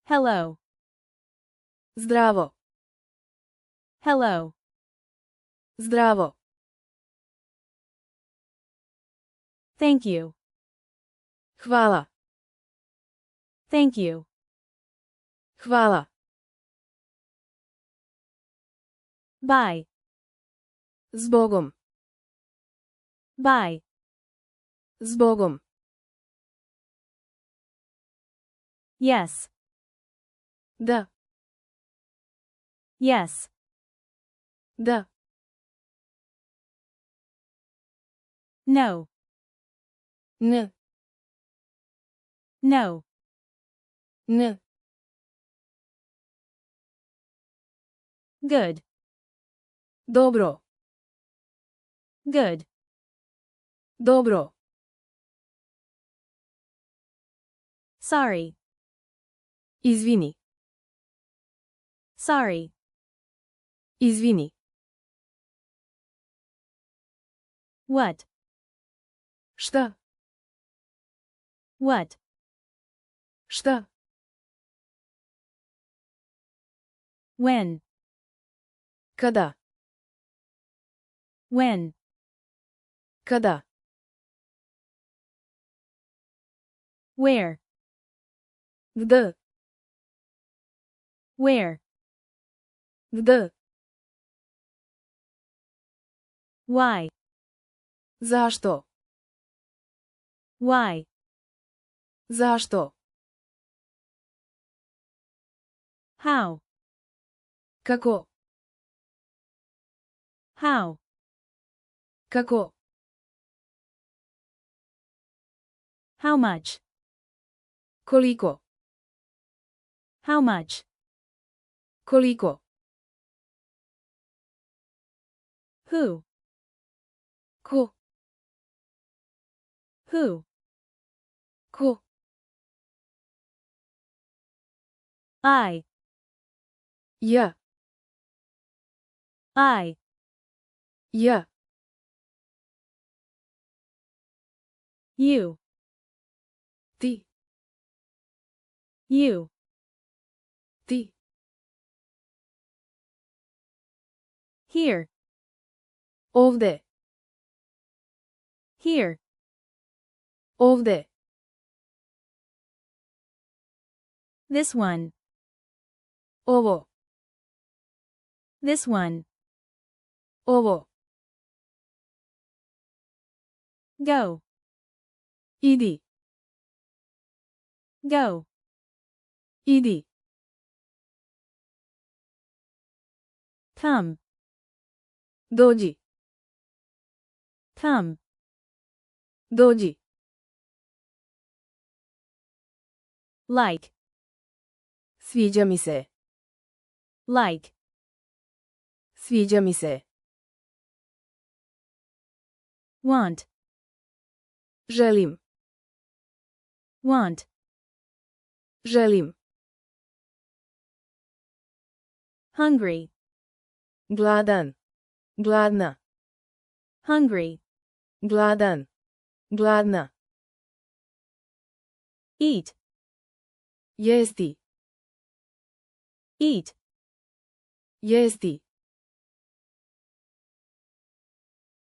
Hello. Zdravo. Hello. Zdravo. Thank you. Hvala. Thank you. Hvala. Bye. Zbogom. Bye. Zbogom. Yes. Da. Yes. Da. No. N. No. N. Good. Dobro. Good. Dobro. Sorry. Izvini. Sorry. Izvini. What? Šta? What? Šta? When? Kada? When? Kada? Where? Gde? Where? Gde? Why? Zašto? Why? Zašto? How? Kako? How? Kako? How much? Koliko? How much? Koliko? Who? Ko? Who? Ko? I. Ja. I. Ja. You. Ti. You. Ti. Here. Ovde. Here. Ovde. This one. Ovo. This one. Ovo. Go. Idi. Go. Idi. Come. Dođi. Come. Dođi. Like. Sviđa mi se. Like. Sviđa mi se. Want. Želim. Want. Želim. Hungry. Gladan. Gladna. Hungry. Gladan. Gladna. Eat. Jesti. Eat. Jesti.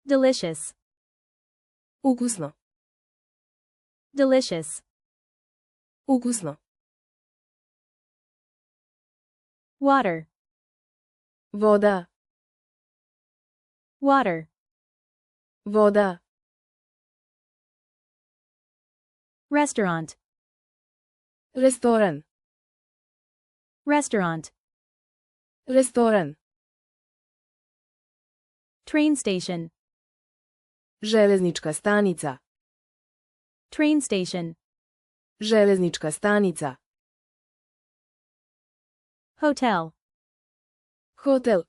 Delicious. Ukusno. Delicious. Ukusno. Water. Voda. Water. Voda. Restaurant. Restoran. Restaurant. Restoran. Train station. Železnička stanica. Train station. Železnička stanica. Hotel. Hotel.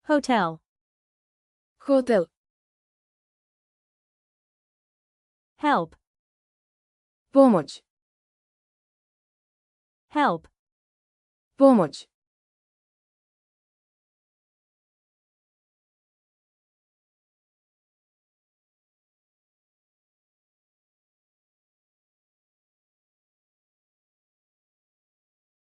Hotel. Hotel. Help. Pomoć. Help. Pomoć.